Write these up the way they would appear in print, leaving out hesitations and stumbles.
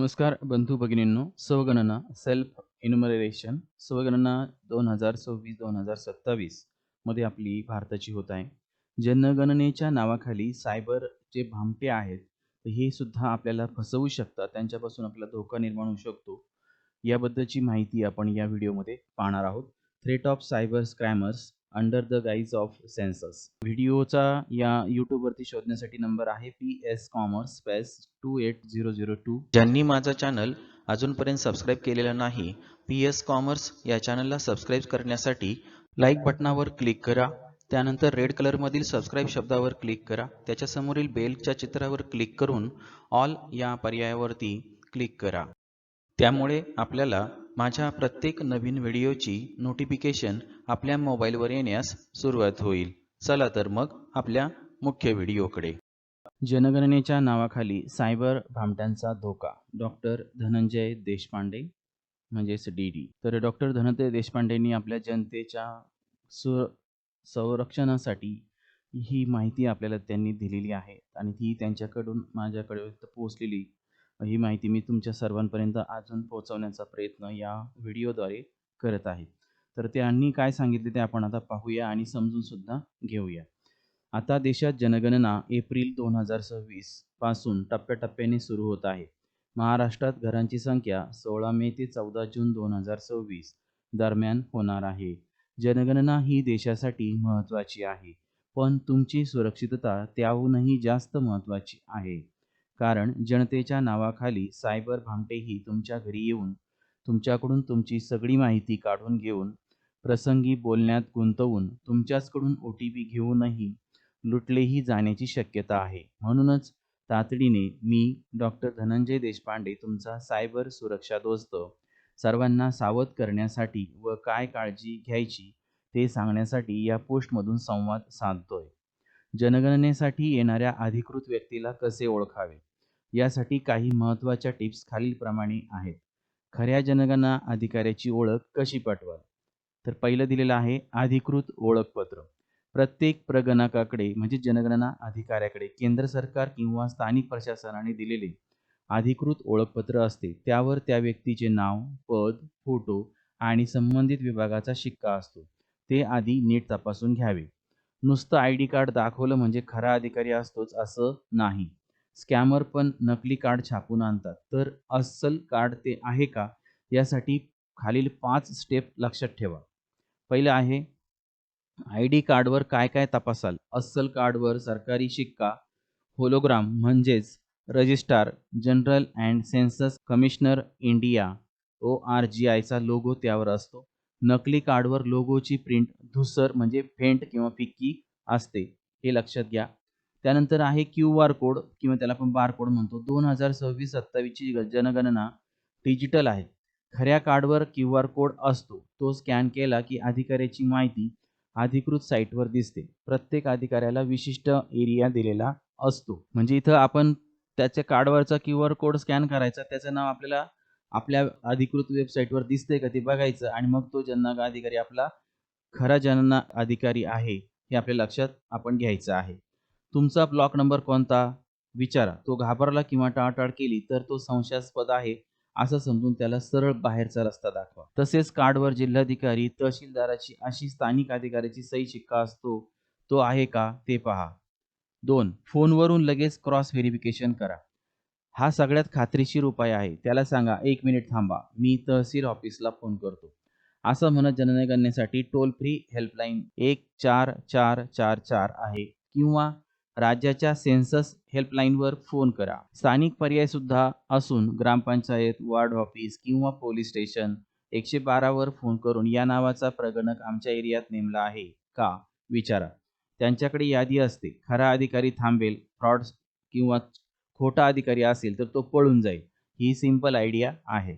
नमस्कार बंधू भगिनींनो. स्वगणना सेल्फ इन्युमरेशन स्वगणना 2026-2027 मध्ये आपली भारताची होत आहे. जनगणनेच्या नावाखाली सायबर जे भामटे आहेत, तर हे सुद्धा आपल्याला फसवू शकतात. त्यांच्यापासून आपल्याला धोका निर्माण होऊ शकतो. याबद्दलची माहिती आपण या व्हिडिओमध्ये पाहणार आहोत. Threat of cyber scammers under the guise of census. व्हिडिओचा या यूट्यूबवरती शोधण्यासाठी नंबर आहे PS कॉमर्स स्पेस 28002. ज्यांनी माझा चॅनल अजूनपर्यंत सबस्क्राईब केलेला नाही, PS कॉमर्स या चॅनलला सबस्क्राईब करण्यासाठी लाईक बटनावर क्लिक करा. त्यानंतर रेड कलरमधील सबस्क्राईब शब्दावर क्लिक करा. त्याच्यासमोरील बेलच्या चित्रावर क्लिक करून ऑल या पर्यायावरती क्लिक करा. त्यामुळे आपल्याला माझ्या प्रत्येक नवीन व्हिडिओची नोटिफिकेशन आपल्या मोबाईलवर येण्यास सुरुवात होईल. चला तर मग आपल्या मुख्य व्हिडिओकडे. जनगणनेच्या नावाखाली सायबर भामट्यांचा धोका. डॉक्टर धनंजय देशपांडे म्हणजेच DD. तर डॉक्टर धनंजय देशपांडेंनी आपल्या जनतेच्या संरक्षणासाठी ही माहिती आपल्याला त्यांनी दिलेली आहे आणि ती त्यांच्याकडून माझ्याकडे पोहोचलेली ही माहिती मी तुमच्या सर्वांपर्यंत अजून पोहोचवण्याचा प्रयत्न या व्हिडिओद्वारे करत आहे. तर त्यांनी काय सांगितले ते आपण आता पाहूया आणि समजून सुद्धा घेऊया. आता देशात जनगणना एप्रिल 2026 पासून टप्प्याटप्प्याने सुरू होत आहे. महाराष्ट्रात घरांची संख्या 16 मे ते 14 जून 2026 दरम्यान होणार आहे. जनगणना ही देशासाठी महत्त्वाची आहे, पण तुमची सुरक्षितता त्याहूनही जास्त महत्त्वाची आहे. कारण जनतेच्या नावाखाली सायबर भामटेही तुमच्या घरी येऊन तुमच्याकडून तुमची सगळी माहिती काढून घेऊन प्रसंगी बोलण्यात गुंतवून तुमच्याचकडून OTP घेऊनही लुटलेही जाण्याची शक्यता आहे. म्हणूनच तातडीने मी डॉक्टर धनंजय देशपांडे तुमचा सायबर सुरक्षा दोस्त सर्वांना सावध करण्यासाठी व काय काळजी घ्यायची ते सांगण्यासाठी या पोस्टमधून संवाद साधतोय. जनगणनेसाठी येणाऱ्या अधिकृत व्यक्तीला कसे ओळखावे यासाठी काही महत्त्वाच्या टिप्स खालीलप्रमाणे आहेत. खऱ्या जनगणना अधिकाऱ्याची ओळख कशी पटवाल? तर पहिलं दिलेलं आहे अधिकृत ओळखपत्र. प्रत्येक प्रगणकाकडे म्हणजे जनगणना अधिकाऱ्याकडे केंद्र सरकार किंवा स्थानिक प्रशासनाने दिलेले अधिकृत ओळखपत्र असते. त्यावर त्या व्यक्तीचे नाव, पद, फोटो आणि संबंधित विभागाचा शिक्का असतो. ते आधी नीट तपासून घ्यावे. नुसतं ID कार्ड दाखवलं म्हणजे खरा अधिकारी असतोच असं नाही. स्कॅमर पण नकली कार्ड छापून आणतात. तर अस्सल कार्ड ते आहे का यासाठी खालील 5 स्टेप लक्षात ठेवा. पहिलं आहे ID कार्डवर काय काय तपासाल? अस्सल कार्डवर सरकारी शिक्का, होलोग्राम म्हणजेच registrar general and census commissioner India ORGI चा लोगो त्यावर असतो. नकली कार्डवर लोगोची प्रिंट धूसर म्हणजे फेंट किंवा फिक्की असते, हे लक्षात घ्या. त्यानंतर आहे QR कोड किंवा त्याला आपण बारकोड म्हणतो. 2026-27 ची जनगणना डिजिटल आहे. खऱ्या कार्डवर QR कोड असतो. तो स्कॅन केला की अधिकाऱ्याची माहिती अधिकृत साईटवर दिसते. प्रत्येक अधिकाऱ्याला विशिष्ट एरिया दिलेला असतो. म्हणजे इथं आपण त्याच्या कार्डवरचा QR कोड स्कॅन करायचा, त्याचं नाव आपल्याला आपल्या अधिकृत वेबसाईटवर दिसतंय का ते बघायचं आणि मग तो जनगणना अधिकारी आपला खरा जनगणना अधिकारी आहे हे आपल्या लक्षात आपण घ्यायचं आहे. तुमचा ब्लॉक नंबर कोणता विचारा. तो घाबरला किंवा टाळाटाळ केली तर तो संशयास्पद आहे असं समजून त्याला सरळ बाहेरचा रस्ता दाखवा. तसेच कार्डवर जिल्हाधिकारी, तहसीलदाराची अशी स्थानिक अधिकाऱ्याची सही शिक्का असतो, तो आहे का ते पहा. 2. फोनवरून लगेच क्रॉस व्हेरिफिकेशन करा. हा सगळ्यात खात्रीशीर उपाय आहे. त्याला सांगा 1 मिनिट थांबा, मी तहसील ऑफिसला फोन करतो. असं म्हणत जनगणनेसाठी टोल फ्री हेल्पलाईन 1444 आहे किंवा राज्याच्या सेन्सस हेल्पलाईनवर फोन करा. स्थानिक पर्याय सुद्धा असून ग्रामपंचायत, वार्ड ऑफिस किंवा पोलीस स्टेशन 112 वर फोन करून या नावाचा प्रगणक आमच्या एरियात नेमला आहे का विचारा. त्यांच्याकडे यादी असते. खरा अधिकारी थांबेल, फ्रॉड किंवा खोटा अधिकारी असेल तर तो पळून जाईल. ही सिंपल आयडिया आहे.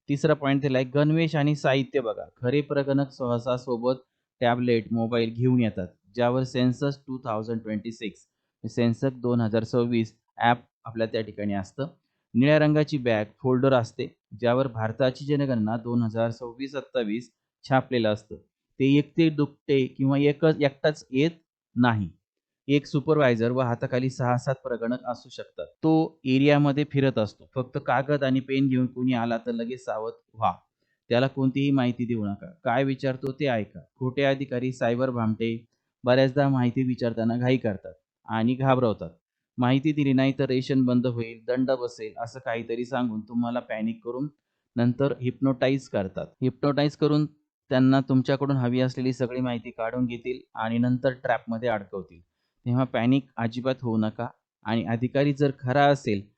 तिसरा पॉईंट दिलाय गणवेश आणि साहित्य बघा. खरे प्रगणक सहसा सोबत टॅबलेट, मोबाईल घेऊन येतात ज्यावर सेन्सस 2026 सेन्सस 2026 ॲप आपल्या त्या ठिकाणी असतं. निळ्या रंगाची बॅग फोल्डर असते ज्यावर भारताची जनगणना 2026-27 छापलेलं असतं. ते एकटे दुकटे किंवा एकटाच येत नाही. एक सुपरवायझर व हाताखाली 6-7 प्रगणक असू शकतात. तो एरियामध्ये फिरत असतो. फक्त कागद आणि पेन घेऊन कोणी आला तर लगेच सावध व्हा. त्याला कोणतीही माहिती देऊ नका. काय विचारतो ते ऐका. खोटे अधिकारी, सायबर भामटे बऱ्याचदा माहिती विचारताना घाई करतात आणि घाबरवतात. माहिती दिली नाही तर रेशन बंद होईल, दंड बसेल असं काहीतरी सांगून तुम्हाला पॅनिक करून नंतर हिप्नोटाईज करतात. हिप्नोटाईज करून त्यांना तुमच्याकडून हवी असलेली सगळी माहिती काढून घेतील आणि नंतर ट्रॅपमध्ये अडकवतील. तेव्हा पॅनिक अजिबात होऊ नका आणि अधिकारी जर खरा असेल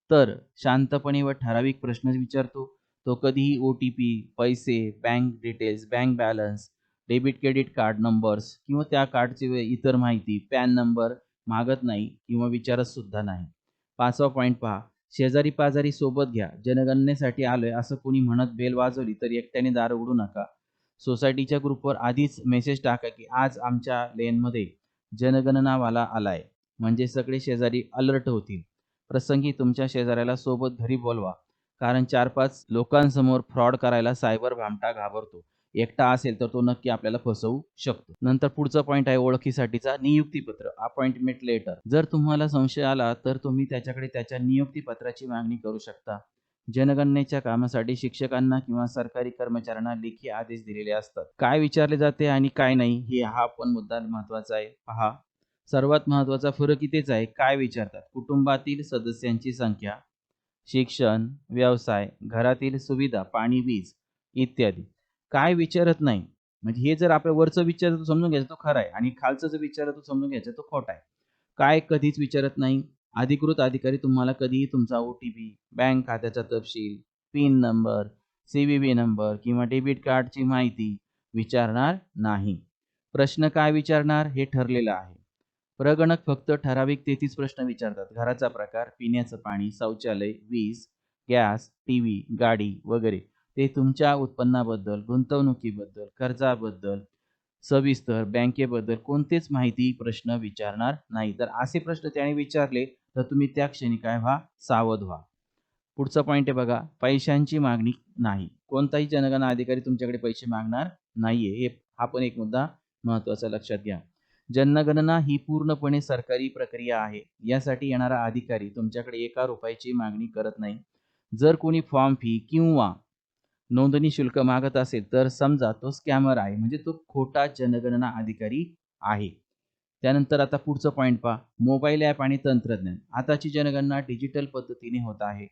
तर शांतपणे व ठराविक प्रश्न विचारतो. तो कधीही ओ-टी-पी, पैसे, bank details, bank balance, debit credit card numbers किंवा त्या कार्डची इतर माहिती, पॅन नंबर मागत नाही किंवा विचारत सुद्धा नाही. 5वा पॉइंट पहा. शेजारी-पाजारी सोबत घ्या. जनगणनेसाठी आलोय असं कोणी म्हणत बेल वाजवली तर एकट्याने दार उघडू नका. सोसायटीच्या ग्रुपवर आधीच मेसेज टाका की आज आमच्या लेनमध्ये जनगणनावाला आलाय. म्हणजे सगळे शेजारी अलर्ट होतील. प्रसंगी तुमच्या शेजाऱ्याला सोबत घरी बोलवा. कारण 4-5 लोकांसमोर फ्रॉड करायला सायबर भामटा घाबरतो. एकटा असेल तर तो नक्की आपल्याला फसवू शकतो. नंतर पुढचा पॉइंट आहे ओळखीसाठीचा नियुक्तीपत्र, अपॉइंटमेंट लेटर. जर तुम्हाला संशय आला तर तुम्ही त्याच्याकडे त्याच्या नियुक्तीपत्राची मागणी करू शकता. जनगणनेच्या कामासाठी शिक्षकांना किंवा सरकारी कर्मचाऱ्यांना लेखी आदेश दिलेले असतात. काय विचारले जाते आणि काय नाही हे हा पण मुद्दा महत्त्वाचा आहे. पहा, सर्वात महत्त्वाचा फरक इथेच आहे. काय विचारतात? कुटुंबातील सदस्यांची संख्या, शिक्षण, व्यवसाय, घरातील सुविधा, पाणी, वीज इत्यादी. काय विचारत नाही. म्हणजे हे जर आपल्या वरचं विचारलं तर समजून घ्यायचं तो खरा आहे आणि खालचं जर विचारलं तर समजून घ्यायचं तो खोटा आहे. काय कधीच विचारत नाही. अधिकृत अधिकारी तुम्हाला कधीही तुमचा ओ-टी-पी, बँक खात्याचा तपशील, पिन नंबर, सी-व्ही-व्ही नंबर किंवा डेबिट कार्डची माहिती विचारणार नाही. प्रश्न काय विचारणार हे ठरलेलं आहे. प्रगणक फक्त ठराविक 33 प्रश्न विचारतात. घराचा प्रकार, पिण्याचं पाणी, शौचालय, वीज, गॅस, टीव्ही, गाडी वगैरे. ते तुमच्या उत्पन्नाबद्दल, गुंतवणुकीबद्दल, कर्जाबद्दल, सविस्तर बँकेबद्दल कोणतेच माहिती प्रश्न विचारणार नाही. तर असे प्रश्न त्याने विचारले तर तुम्ही त्या क्षणी काय व्हा? सावध व्हा. पुढचा पॉइंट आहे बघा, पैशांची मागणी नाही. कोणताही जनगणना अधिकारी तुमच्याकडे पैसे मागणार नाहीये. हा पण एक मुद्दा महत्त्वाचा लक्षात घ्या. जनगणना ही पूर्णपणे सरकारी प्रक्रिया आहे. यासाठी येणारा अधिकारी तुमच्याकडे ₹1 मागणी करत नाही. जर कोणी फॉर्म फी किंवा नोंदणी शुल्क मागत असेल तर समजा तो स्कॅमर आहे. म्हणजे तो खोटा जनगणना अधिकारी आहे. त्यानंतर आता पुढचं पॉइंट पहा. मोबाईल ॲप आणि तंत्रज्ञान. आताची जनगणना डिजिटल पद्धतीने होत आहे.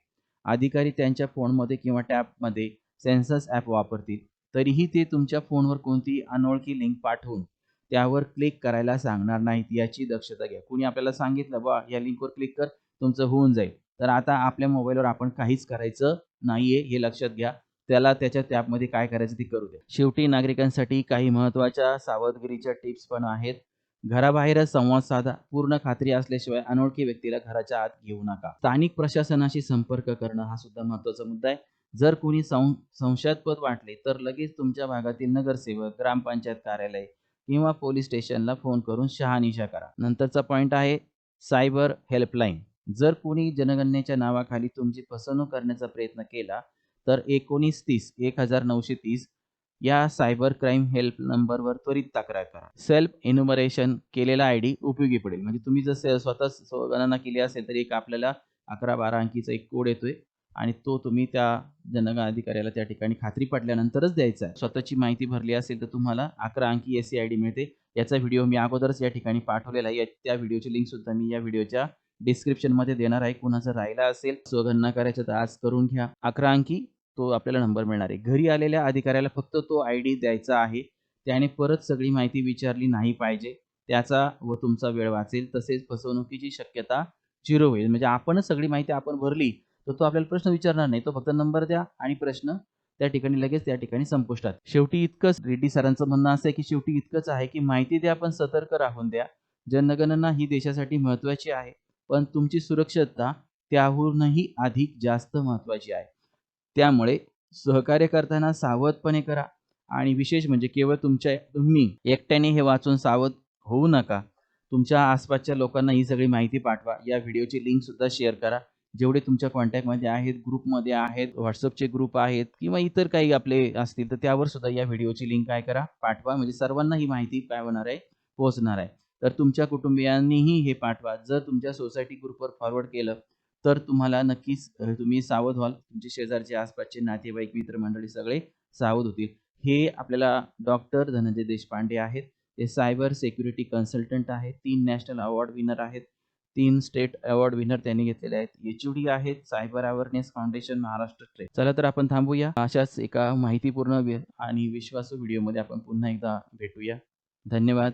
अधिकारी त्यांच्या फोनमध्ये किंवा टॅबमध्ये सेन्सस ॲप वापरतील. तरीही ते तुमच्या फोनवर कोणतीही अनोळखी लिंक पाठवून त्यावर क्लिक करायला सांगणार नाहीत. याची दक्षता घ्या. कुणी आपल्याला सांगितलं बा या लिंकवर क्लिक कर तुमचं होऊन जाईल. तर आता आपल्या मोबाईलवर आपण काहीच करायचं नाहीये हे लक्षात घ्या. त्याला त्याच्या टॅबमध्ये काय करायचं ते करू द्या. शेवटी नागरिकांसाठी काही महत्त्वाच्या सावधगिरीच्या टिप्स पण आहेत. घराबाहेरच संवाद साधा. पूर्ण खात्री असल्याशिवाय अनोळखी व्यक्तीला घराच्या आत घेऊ नका. स्थानिक प्रशासनाशी संपर्क करणं हा सुद्धा महत्त्वाचा मुद्दा आहे. जर कोणी संशयास्पद वाटले तर लगेच तुमच्या भागातील नगरसेवक, ग्रामपंचायत कार्यालय किंवा पोलीस स्टेशनला फोन करून शहानिशा करा. नंतरचा पॉइंट आहे सायबर हेल्पलाईन. जर कोणी जनगणनेच्या नावाखाली तुमची फसवणूक करण्याचा प्रयत्न केला तर 1930 या सायबर क्राईम हेल्प नंबरवर त्वरित तक्रार करा. सेल्फ एन्युमरेशन केलेला आयडी उपयोगी पडेल. म्हणजे तुम्ही जर स्वतः गणना केली असेल तर एक आपल्याला 11-12 अंकीचा एक कोड येतोय आणि तो तुम्ही त्या जनगणना अधिकाऱ्याला त्या ठिकाणी खात्री पटल्यानंतरच द्यायचा आहे. स्वतःची माहिती भरली असेल तर तुम्हाला 11 अंकी SCID मिळते. याचा व्हिडिओ मी अगोदरच या ठिकाणी पाठवलेला आहे. त्या व्हिडिओची लिंक सुद्धा मी या व्हिडिओच्या डिस्क्रिप्शनमध्ये देणार आहे. कुणाचं राहिला असेल स्वगणना करायचं तर आज करून घ्या. 11 अंकी तो आपल्याला नंबर मिळणार आहे. घरी आलेल्या अधिकाऱ्याला फक्त तो आयडी द्यायचा आहे. त्याने परत सगळी माहिती विचारली नाही पाहिजे. त्याचा व तुमचा वेळ वाचेल. तसेच फसवणुकीची शक्यता 0 होईल. म्हणजे आपणच सगळी माहिती आपण भरली तर तो आपल्याला प्रश्न विचारणार नाही. तो फक्त नंबर द्या आणि प्रश्न त्या ठिकाणी लगेच त्या ठिकाणी संपुष्टात. शेवटी इतकंच रेड्डी सरांचं म्हणणं असं आहे की शेवटी इतकंच आहे की माहिती द्या पण सतर्क राहून द्या. जनगणना ही देशासाठी महत्त्वाची आहे. पण तुमची सुरक्षितता त्याहूनही अधिक जास्त महत्त्वाची आहे. त्यामुळे सहकार्य करताना सावधपणे करा आणि विशेष म्हणजे केवळ तुम्ही एकट्याने हे वाचून सावध होऊ नका. तुमच्या आसपासच्या लोकांना ही सगळी माहिती पाठवा. या व्हिडिओची लिंक सुद्धा शेअर करा. जेवढे तुमच्या कॉन्टॅक्टमध्ये आहेत, ग्रुपमध्ये आहेत, WhatsAppचे ग्रुप आहेत किंवा इतर काही आपले असतील तर त्यावर सुद्धा या व्हिडिओची लिंक काय करा पाठवा. म्हणजे सर्वांना ही माहिती काय होणार आहे पोहोचणार आहे. तर तुमच्या कुटुंबियांनीही हे पाठवा. जर तुमच्या सोसायटी ग्रुपवर फॉरवर्ड केलं, तर तुम्हाला नक्कीच तुम्ही सावध व्हाल. तुमचे शेजारचे, आसपासचे नातेवाईक, मित्रमंडळी सगळे सावध होतील. हे आपल्याला डॉक्टर धनंजय देशपांडे आहेत. ते सायबर सिक्युरिटी कन्सल्टंट आहेत. 3 नॅशनल अवॉर्ड विनर आहेत. 3 स्टेट अवॉर्ड विनर त्यांनी घेतलेले आहेत. एच-ओ-डी आहेत. Cyber awareness foundation Maharashtra state. चला तर आपण थांबूया. अशाच एका माहितीपूर्ण आणि विश्वासू व्हिडिओमध्ये आपण पुन्हा एकदा भेटूया. धन्यवाद.